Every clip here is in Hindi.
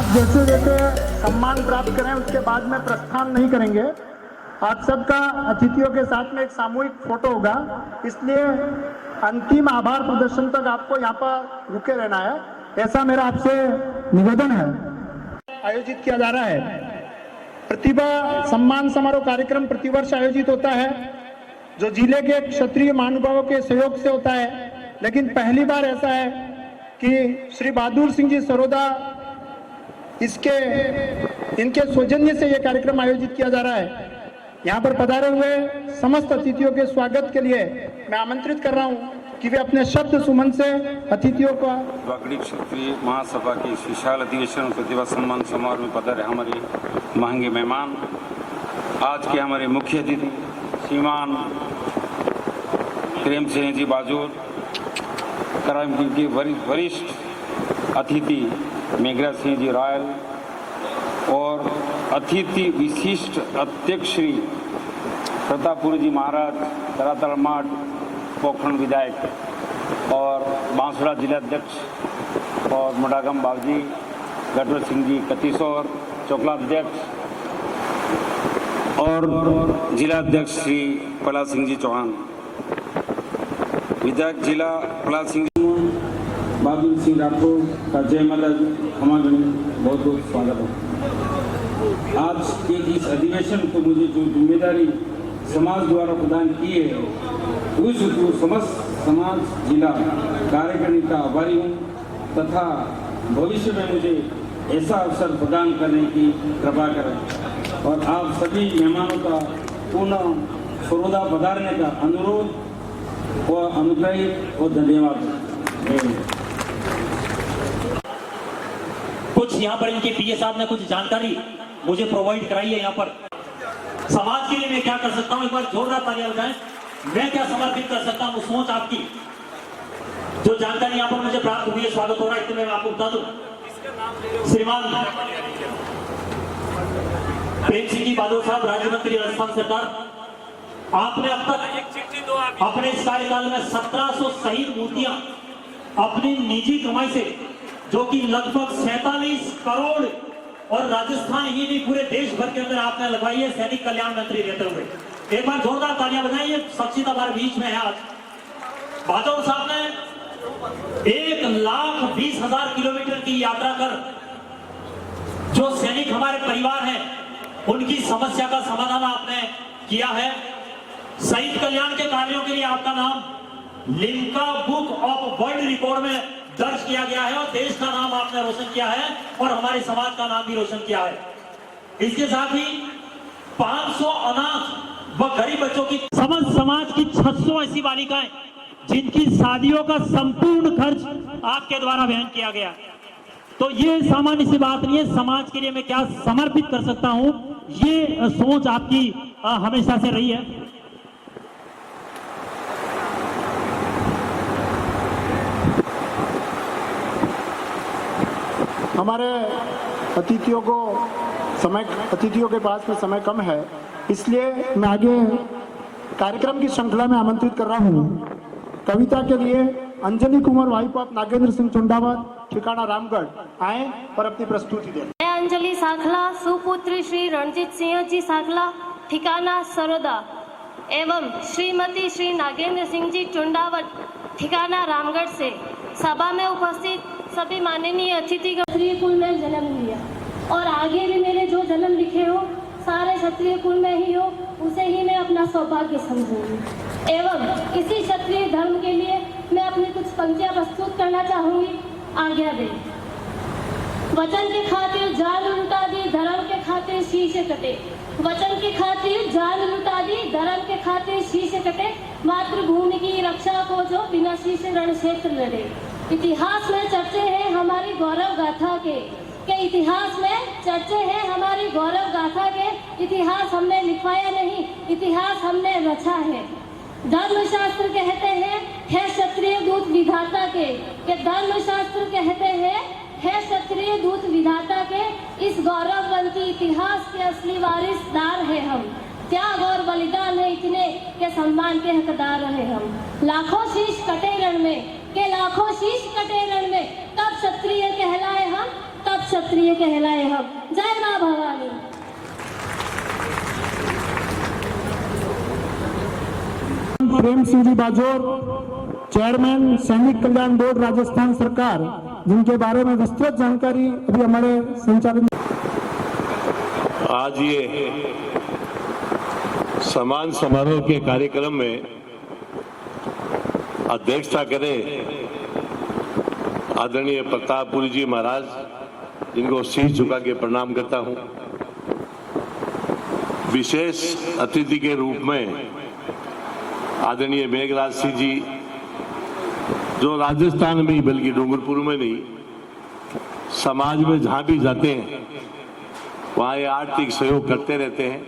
आप जैसे जैसे सम्मान प्राप्त करें उसके बाद में प्रस्थान नहीं करेंगे। आप सबका अतिथियों के साथ में एक सामूहिक फोटो होगा, इसलिए अंतिम आभार प्रदर्शन तक आपको यहाँ पर रुके रहना है, ऐसा मेरा आपसे निवेदन है। आयोजित किया जा रहा है प्रतिभा सम्मान समारोह कार्यक्रम प्रतिवर्ष आयोजित होता है, जो जिले के क्षत्रिय महानुभावों के सहयोग से होता है। लेकिन पहली बार ऐसा है कि श्री बहादुर सिंह जी सरोदा इनके सौजन्य से यह कार्यक्रम आयोजित किया जा रहा है। यहाँ पर पधारे हुए समस्त अतिथियों के स्वागत के लिए मैं आमंत्रित कर रहा हूँ कि वे अपने शब्द सुमन से अतिथियों को वागड़ी क्षेत्रीय महासभा के इस विशाल अधिवेशन प्रतिभा सम्मान समारोह में पधारे हमारे महंगे मेहमान, आज के हमारे मुख्य अतिथि श्रीमान प्रेम सिंह जी बाजोर, कराम के वरिष्ठ अतिथि मेघराज सिंह जी रायल और अतिथि विशिष्ट अध्यक्ष श्री प्रतापपुर जी महाराज, तरातल मठ पोखरण विधायक और बांसवाड़ा जिलाध्यक्ष और मडागम बाबजी, गढ़वर सिंह जी कतीसौर चौकलाध्यक्ष और जिलाध्यक्ष श्री प्रहलाद सिंह जी चौहान, विधायक जिला प्रहलाद सिंह बहादुर सिंह राठौर का जय महाराज हमारे बहुत बहुत स्वागत है। आज के इस अधिवेशन को मुझे जो जिम्मेदारी समाज द्वारा प्रदान की है उस समस्त समाज जिला कार्यकारिणी का आभारी हूँ तथा भविष्य में मुझे ऐसा अवसर प्रदान करने की कृपा करें और आप सभी मेहमानों का पुनः सरोदा पधारने का अनुरोध और अनुग्रहित और धन्यवाद। कुछ यहाँ पर इनके पीए साहब ने कुछ जानकारी मुझे प्रोवाइड कराई है। यहाँ पर समाज के लिए मैं क्या कर सकता हूँ, एक बार जोरदार तालियां बजाएं। मैं क्या समर्पित कर सकता हूँ, सोच आपकी जो जानकारी यहाँ पर मुझे प्राप्त हुई है, स्वागत हो रहा है, इतने मैं आपको बता दूं। श्रीमान प्रेम सिंह जी बादल साहब, राज्य मंत्री राजस्थान सरकार, आपने अब तक अपने इस कार्यकाल में 1700 शहीद मूर्तियां अपनी निजी कमाई से, जो कि लगभग 47 करोड़ और राजस्थान ही नहीं पूरे देश भर के अंदर आपने लगवाई है सैनिक कल्याण मंत्री रहते हुए। एक बार जोरदार तालियां बजाइए, शख्सियत हमारे बीच में है। आज बादल साहब ने 1,20,000 किलोमीटर की यात्रा कर जो सैनिक हमारे परिवार हैं उनकी समस्या का समाधान आपने किया है। शहीद कल्याण के कार्यों के लिए आपका नाम Limca book of world record में दर्ज किया गया है और देश का नाम आपने रोशन किया है और हमारे समाज का नाम भी रोशन किया है। इसके साथ ही 500 अनाथ व गरीब बच्चों की समस्त समाज की 600 ऐसी बालिकाएं जिनकी शादियों का संपूर्ण खर्च आपके द्वारा वहन किया गया। तो ये सामान्य सी बात नहीं है, समाज के लिए मैं क्या समर्पित कर सकता हूं, ये सोच आपकी हमेशा से रही है। हमारे अतिथियों के पास में समय कम है, इसलिए मैं आगे कार्यक्रम की श्रृंखला में आमंत्रित कर रहा हूँ। कविता के लिए अंजलि कुमार वाइफ ऑफ नागेंद्र सिंह चुंडावत, ठिकाना रामगढ़, आए और अपनी प्रस्तुति दें। मैं अंजलि साखला, सुपुत्री श्री रणजीत सिंह जी साखला, ठिकाना सरोदा, एवं श्रीमती श्री नागेंद्र सिंह जी चुंडावत, ठिकाना रामगढ़ से सभा में उपस्थित सभी माननीय अतिथि, क्षत्रिय कुल में जन्म लिया और आगे भी मेरे जो जन्म लिखे हो सारे क्षत्रिय कुल में ही हो, उसे ही मैं अपना सौभाग्य समझूंगी। एवं इसी क्षत्रिय धर्म के लिए मैं अपनी कुछ पंक्तियां प्रस्तुत करना चाहूंगी। आज्ञा दे। वचन के खातिर जान लुटा दी, धर्म के खातिर शीशे कटे। वचन के खातिर जान लुटा दी, धर्म के खातिर शीशे कटे। मातृभूमि की रक्षा को जो बिना शीशे रण क्षेत्र लड़े। इतिहास में चर्चे हैं हमारी गौरव गाथा के इतिहास में चर्चे हैं हमारी गौरव गाथा के। इतिहास हमने लिखवाया नहीं, इतिहास हमने रचा है। धर्मशास्त्र कहते हैं है क्षत्रिय दूत विधाता के धर्मशास्त्र कहते हैं है क्षत्रिय दूत विधाता के। इस गौरववंती इतिहास के असली वारिसदार है हम। त्याग और बलिदान है इतने के सम्मान के हकदार रहे हम। लाखों शीश कटे रण में, के लाखों शीश कटे रण में, तब क्षत्रिय कहलाए हम, तब क्षत्रिय क्षत्रिय कहलाए हम। जय मां भवानी। प्रेम सिंह जी बाजोर, चेयरमैन सैनिक कल्याण बोर्ड राजस्थान सरकार, जिनके बारे में विस्तृत जानकारी अभी हमारे संचालन। आज ये सम्मान समारोह के कार्यक्रम में अध्यक्षता करें आदरणीय प्रतापपुरी जी महाराज, जिनको शीश झुका के प्रणाम करता हूं। विशेष अतिथि के रूप में आदरणीय मेघराज सिंह जी, जो राजस्थान में ही बल्कि डूंगरपुर में नहीं, समाज में जहां भी जाते हैं वहां ये आर्थिक सहयोग करते रहते हैं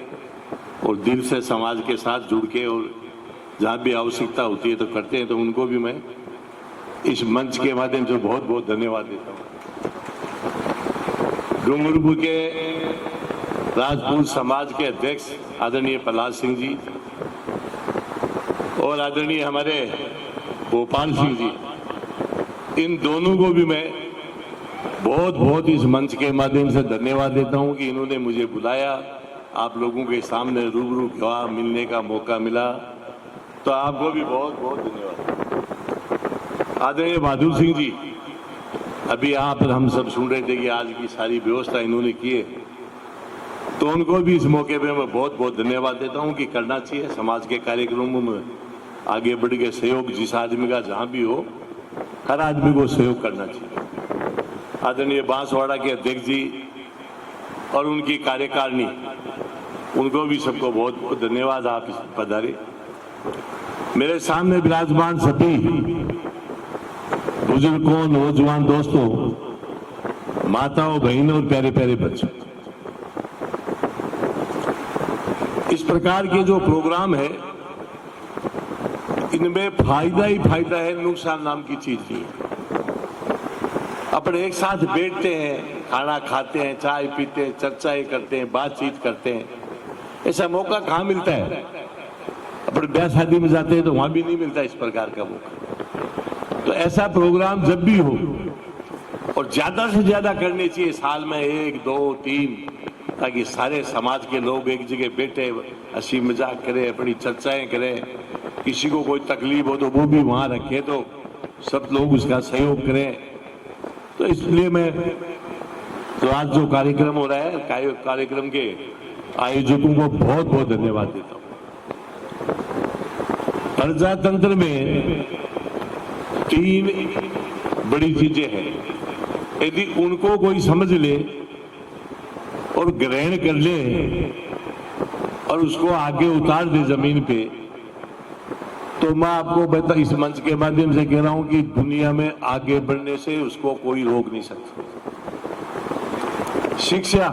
और दिल से समाज के साथ जुड़ के और जहां भी आवश्यकता होती है तो करते हैं। तो उनको भी मैं इस मंच के माध्यम से बहुत बहुत धन्यवाद देता हूं। डूंगरपुर के राजपूत समाज के अध्यक्ष आदरणीय प्रहलाद सिंह जी और आदरणीय हमारे गोपाल सिंह जी, इन दोनों को भी मैं बहुत बहुत इस मंच के माध्यम से धन्यवाद देता हूं कि इन्होंने मुझे बुलाया, आप लोगों के सामने रूबरू हुआ, मिलने का मौका मिला, तो आपको भी बहुत बहुत धन्यवाद। आदरणीय बहादुर सिंह जी, अभी आप हम सब सुन रहे थे कि आज की सारी व्यवस्था इन्होंने की है, तो उनको भी इस मौके पे मैं बहुत बहुत धन्यवाद देता हूं कि करना चाहिए। समाज के कार्यक्रमों में आगे बढ़ के सहयोग जिस आदमी का जहां भी हो, हर आदमी को सहयोग करना चाहिए। आदरणीय बांसवाड़ा के अध्यक्ष जी और उनकी कार्यकारिणी, उनको भी सबको बहुत बहुत धन्यवाद, आप पधारे। मेरे सामने विराजमान सभी बुजुर्गों, नौजवान दोस्तों, माताओं, बहनों और प्यारे प्यारे बच्चों, इस प्रकार के जो प्रोग्राम है इनमें फायदा ही फायदा है, नुकसान नाम की चीज नहीं है। अपन एक साथ बैठते हैं, खाना खाते हैं, चाय पीते हैं, चर्चाएं करते हैं, बातचीत करते हैं, ऐसा मौका कहाँ मिलता है? अपन ब्याह शादी में जाते हैं तो वहां भी नहीं मिलता इस प्रकार का मौका। तो ऐसा प्रोग्राम जब भी हो और ज्यादा से ज्यादा करने चाहिए, साल में 1, 2, 3, ताकि सारे समाज के लोग एक जगह बैठे, हंसी मजाक करें, अपनी चर्चाएं करें, किसी को कोई तकलीफ हो तो वो भी वहां रखे, तो सब लोग उसका सहयोग करें। तो इसलिए मैं तो आज जो कार्यक्रम हो रहा है, कार्यक्रम के आयोजकों को बहुत बहुत धन्यवाद देता हूं। प्रजातंत्र में 3 बड़ी चीजें हैं, यदि उनको कोई समझ ले और ग्रहण कर ले और उसको आगे उतार दे जमीन पे, तो मैं आपको इस मंच के माध्यम से कह रहा हूं कि दुनिया में आगे बढ़ने से उसको कोई रोक नहीं सकता। शिक्षा,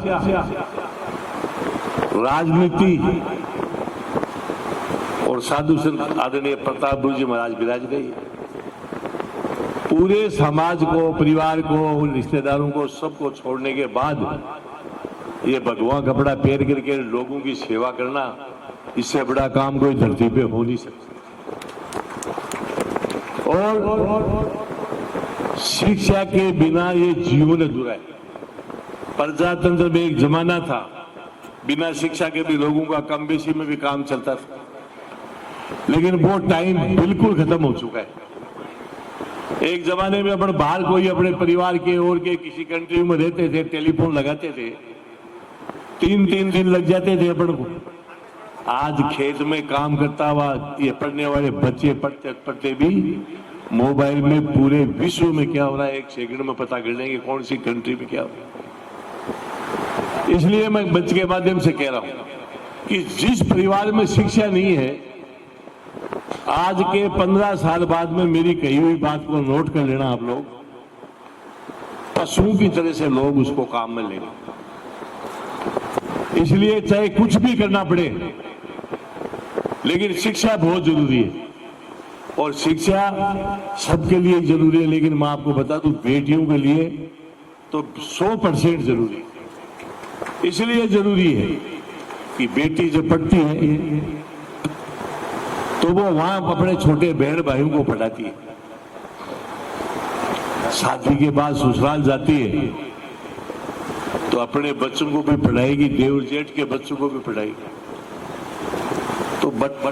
राजनीति और साधु संत आदरणीय प्रतापपुरी जी महाराज विराज गए, पूरे समाज को, परिवार को, रिश्तेदारों को, सबको छोड़ने के बाद ये भगवा कपड़ा पहन करके लोगों की सेवा करना, इससे बड़ा काम कोई धरती पे हो नहीं सकता। और शिक्षा के बिना ये जीवन अधूरा है। प्रजातंत्र में एक जमाना था, बिना शिक्षा के भी लोगों का कम बेशी में भी काम चलता था, लेकिन वो टाइम बिल्कुल खत्म हो चुका है। एक जमाने में अपन बाहर कोई अपने परिवार के और के किसी कंट्री में रहते थे, टेलीफोन लगाते थे, 3-3 दिन लग जाते थे अपन को। आज खेत में काम करता हुआ ये पढ़ने वाले बच्चे पढ़ते पढ़ते भी मोबाइल में पूरे विश्व में क्या हो रहा है 1 सेकंड में पता कर लेंगे, कौन सी कंट्री में क्या हो रहा है। इसलिए मैं मंच के माध्यम से कह रहा हूं कि जिस परिवार में शिक्षा नहीं है, आज के 15 साल बाद में मेरी कही हुई बात को नोट कर लेना आप लोग, पशुओं की तरह से लोग उसको काम में लेंगे। इसलिए चाहे कुछ भी करना पड़े, लेकिन शिक्षा बहुत जरूरी है और शिक्षा सबके लिए जरूरी है। लेकिन मैं आपको बता दूं, बेटियों के लिए तो 100% जरूरी है। इसलिए जरूरी है कि बेटी जब पढ़ती है तो वो वहां अपने छोटे बहन भाइयों को पढ़ाती है, शादी के बाद ससुराल जाती है तो अपने बच्चों को भी पढ़ाएगी, देवर जेठ के बच्चों को भी पढ़ाएगी। तो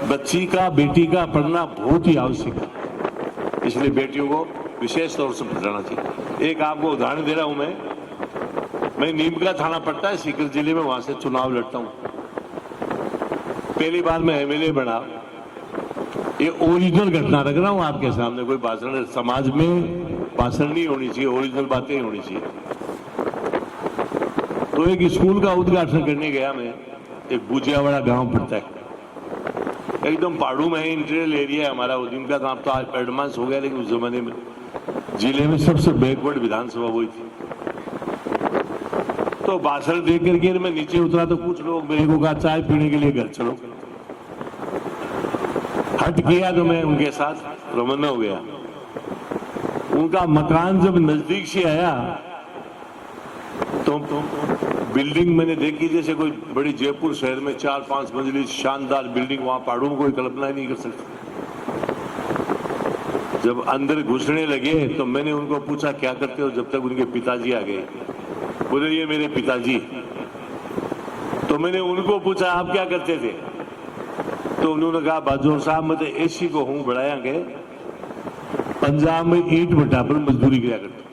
बच्ची का, बेटी का पढ़ना बहुत ही आवश्यक है, इसलिए बेटियों को विशेष तौर से पढ़ाना चाहिए। एक आपको उदाहरण दे रहा हूं मैं नीमका थाना पड़ता है सीकर जिले में, वहां से चुनाव लड़ता हूं। पहली बार मैं एमएलए बना। ये ओरिजिनल घटना रख रहा हूं आपके सामने, कोई भाषण, समाज में भाषण नहीं होनी चाहिए, ओरिजिनल बातें ही होनी चाहिए। तो एक स्कूल का उद्घाटन करने गया मैं, एक बुजियावाड़ा गांव पड़ता है, एकदम पहाड़ों में है, इंटीरियर एरिया है हमारा। वो दिन का काम तो आज एडवांस हो गया, लेकिन उस जमाने में जिले में सबसे बैकवर्ड विधानसभा वही थी। तो भाषण दे करके मैं नीचे उतरा तो कुछ लोग मेरे को कहा चाय पीने के लिए घर चलो। हट किया तो मैं उनके साथ रवाना हो गया। उनका मकान जब नजदीक से आया तो बिल्डिंग मैंने देखी जैसे कोई बड़ी जयपुर शहर में 4-5 मंजिली शानदार बिल्डिंग, वहां पहाड़ों में कोई कल्पना ही नहीं कर सकता। जब अंदर घुसने लगे तो मैंने उनको पूछा क्या करते हो, जब तक उनके पिताजी आ गए। बोले ये मेरे पिताजी। तो मैंने उनको पूछा आप क्या करते थे, तो उन्होंने कहा बाजूर साहब मैं तो एसी को हूं बढ़ाया गए, पंजाब में ईंट भट्टा पर मजदूरी किया करते।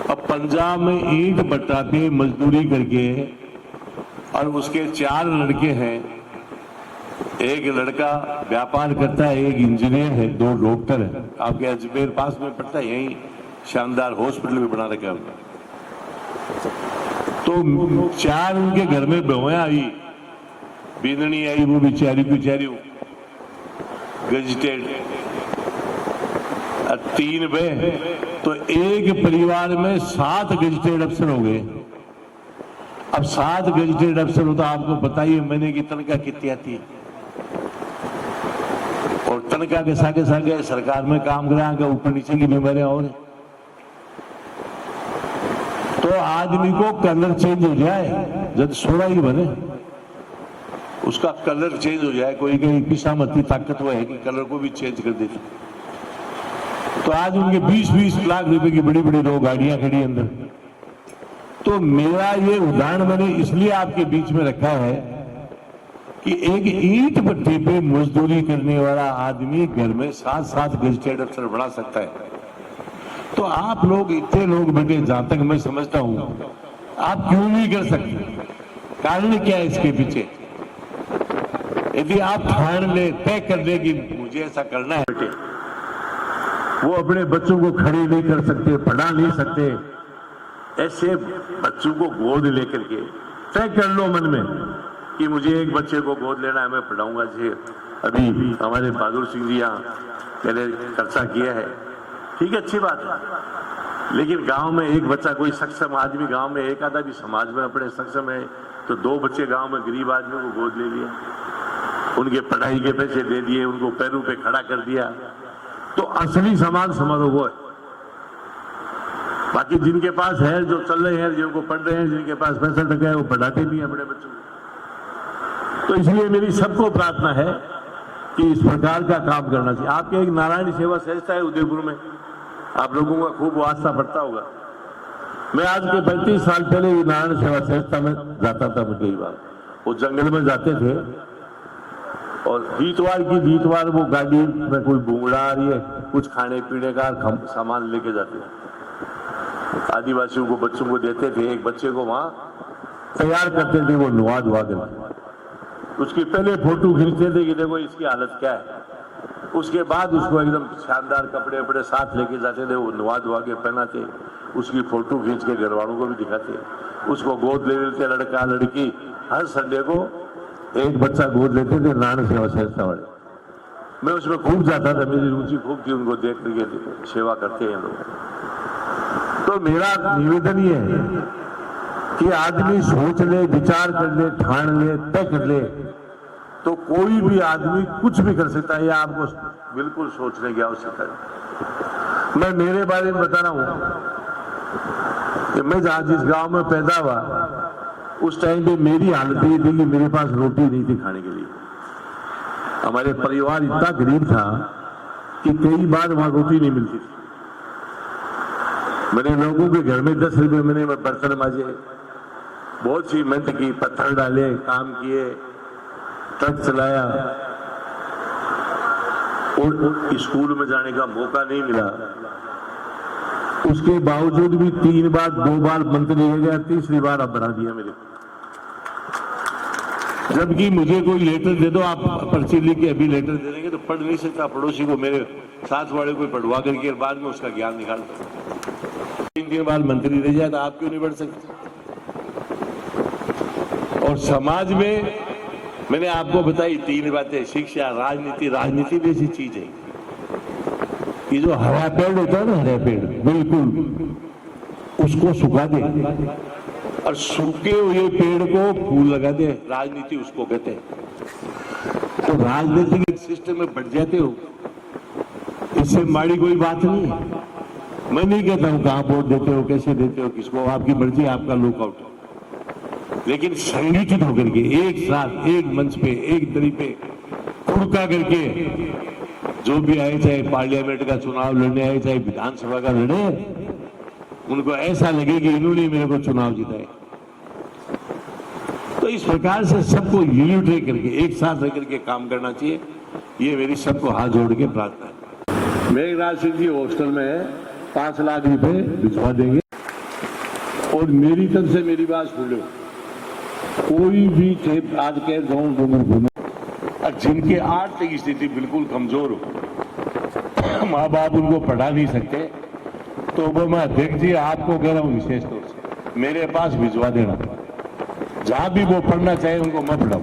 अब पंजाब में ईंट भट्टा पे मजदूरी करके, और उसके 4 लड़के हैं, एक लड़का व्यापार करता है, एक इंजीनियर है, 2 डॉक्टर है। आपके अजमेर पास में पड़ता है, यही शानदार हॉस्पिटल भी बना रखा है। तो 4 उनके घर में बहुएं आई, बींदनी आई, वो बेचारी गजटेड, 3 बे, तो एक परिवार में 7 गजटेड अफसर हो गए। अब 7 गजटेड अफसर हो तो आपको बताइए महीने की तनख्वाह कितनी आती है। और तनख्वाह के सागे सरकार में काम कराएंगे, ऊपर नीचे की बीमारियां और। तो आदमी को कलर चेंज हो जाए, जब सोडा ही बने उसका कलर चेंज हो जाए, कोई कहीं पिशामती ताकत वो है कि कलर को भी चेंज कर देती। तो आज उनके 20-20 लाख रुपए की बड़ी बड़ी 2 गाड़ियां खड़ी अंदर। तो मेरा ये उदाहरण मैंने इसलिए आपके बीच में रखा है कि एक ईंट भट्टे पे मजदूरी करने वाला आदमी घर में 7-7 गजटेड अफसर बना सकता है। तो आप लोग, इतने लोग बेटे, जहां तक मैं समझता हूं, आप क्यों नहीं कर सकते? कारण क्या है इसके पीछे? यदि आप ठान ले, तय कर ले कि मुझे ऐसा करना है, बेटे, वो अपने बच्चों को खड़े नहीं कर सकते, पढ़ा नहीं सकते, ऐसे बच्चों को गोद लेकर के तय कर लो मन में कि मुझे एक बच्चे को गोद लेना है, मैं पढ़ाऊंगा। जी अभी हमारे बहादुर सिंह जी यहाँ पहले चर्चा किया है, ठीक है, अच्छी बात है। लेकिन गांव में एक बच्चा, कोई सक्षम आदमी गांव में, एक आधा भी समाज में अपने सक्षम है, तो 2 बच्चे गांव में गरीब आदमी को गोद ले लिया, उनके पढ़ाई के पैसे दे दिए, उनको पैरों पे खड़ा कर दिया। तो असली समाज समझो वो है। बाकी जिनके पास है, जो चल रहे हैं, जिनको पढ़ रहे हैं, जिनके पास पैसा टका है, वो पढ़ाते भी हैं अपने बच्चों को। तो इसलिए मेरी सबको प्रार्थना है कि इस प्रकार का काम करना चाहिए। आपके एक नारायण सेवा संस्था है उदयपुर में, आप लोगों का खूब वास्ता पड़ता होगा। मैं आज के 35 साल पहले नारायण सेवा संस्था में जाता था। कई बार वो जंगल में जाते थे और बीतवार वो गाड़ी में कोई भूंगड़ा आ रही है, कुछ खाने पीने का सामान लेके जाते थे, आदिवासियों को, बच्चों को देते थे। एक बच्चे को वहां तैयार करते थे, वो नुआ धुआ कर, उसकी पहले फोटो खींचते थे कि देखो इसकी हालत क्या है। उसके बाद उसको एकदम शानदार कपड़े वपड़े साथ लेके जाते थे, वो नुआ धुआ के पहनाते, उसकी फोटो खींच के घर वालों को भी दिखाते, उसको गोद ले लेते, लड़का लड़की। हर संडे को एक बच्चा गोद लेते थे नारायण सेवा संस्था वाले। मैं उसमें खूब जाता था, मेरी रुचि खूब थी उनको देख करके, सेवा करते हैं लोग। तो मेरा निवेदन ये है कि आदमी सोच ले, विचार कर ले, ठान ले, तय कर ले, तो कोई भी आदमी कुछ भी कर सकता है। ये आपको बिल्कुल सोचने की आवश्यकता है। मैं मेरे बारे में बता रहा हूं कि मैं जहां जिस गांव में पैदा हुआ, उस टाइम पे मेरी हालत ये थी कि मेरे पास रोटी नहीं थी खाने के लिए। हमारे परिवार इतना गरीब था कि कई बार वहां रोटी नहीं मिलती थी। मैंने लोगों के घर में 10 रुपए मैंने बर्तन माजे, बहुत सी मेहनत की, पत्थर डाले, काम किए, ट्रक चलाया और स्कूल में जाने का मौका नहीं मिला। उसके बावजूद भी 3 बार 2 बार मंत्री हो गया, तीसरी बार अब बढ़ा दिया मेरे को। जबकि मुझे कोई लेटर दे दो, आप पर्ची लिख के अभी लेटर दे देंगे तो पढ़ नहीं सकता, पड़ोसी को मेरे साथ वाले को पढ़वा करके बाद में उसका ज्ञान निकाल दो। 3 बार मंत्री रह जाए तो आप क्यों नहीं बढ़ सकते? और समाज में मैंने आपको बताई 3 बातें, शिक्षा, राजनीति। राजनीति भी ऐसी चीज है, ये जो हरा पेड़ होता है ना, हरा पेड़ बिल्कुल उसको सुखा दे और सूखे हुए पेड़ को फूल लगा दे, राजनीति उसको कहते हैं। तो राजनीतिक सिस्टम में बढ़ जाते हो, इससे माड़ी कोई बात नहीं है। मैं नहीं कहता हूं कहां वोट देते हो, कैसे देते हो, किसको, आपकी मर्जी, आपका लुकआउट। लेकिन संगठित होकर के एक साथ, एक मंच पे, एक दरी पे खुड़का करके जो भी आए, चाहे पार्लियामेंट का चुनाव लड़ने आए, चाहे विधानसभा का लड़े, उनको ऐसा लगे कि इन्होंने मेरे को चुनाव जिताए। तो इस प्रकार से सबको यूनिट रह करके, एक साथ रह करके काम करना चाहिए। ये मेरी सबको हाथ जोड़ के प्रार्थना है। मेघराज सिंह जी हॉस्टल में 5 लाख रुपए भिजवा देंगे। और मेरी तरफ से मेरी बात सुन लो, कोई भी आज के गाँव घूमो और जिनकी आर्थिक स्थिति बिल्कुल कमजोर हो, माँ बाप उनको पढ़ा नहीं सकते, तो वो मैं अध्यक्ष जी आपको कह रहा हूँ विशेष तौर से मेरे पास भिजवा देना। जहां भी वो पढ़ना चाहे उनको मत पढ़ाओ।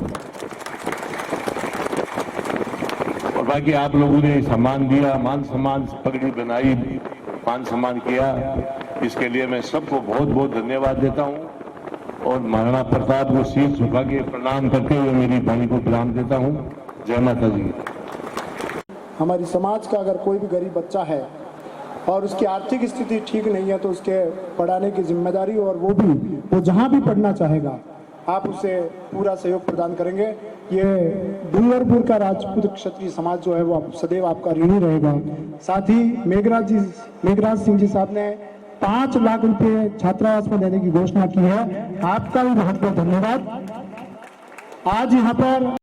और बाकी आप लोगों ने सम्मान दिया, मान सम्मान, पगड़ी बनाई, मान सम्मान किया, इसके लिए मैं सबको बहुत बहुत धन्यवाद देता हूं। और महाराणा प्रताप को शीश झुका के प्रणाम करते हुए मेरी वाणी को विराम देता हूं। जय माता जी। हमारी समाज का अगर कोई भी गरीब बच्चा है और उसकी आर्थिक स्थिति ठीक नहीं है तो उसके पढ़ाने की जिम्मेदारी, और वो जहां भी पढ़ना चाहेगा आप उसे पूरा सहयोग प्रदान करेंगे। ये डूंगरपुर का राजपूत क्षत्रिय समाज जो है वो सदैव आपका ऋणी रहेगा। साथ ही मेघराज सिंह जी साहब ने 5 लाख रुपए छात्रावास में देने की घोषणा की है। आपका भी बहुत बहुत धन्यवाद। आज यहाँ पर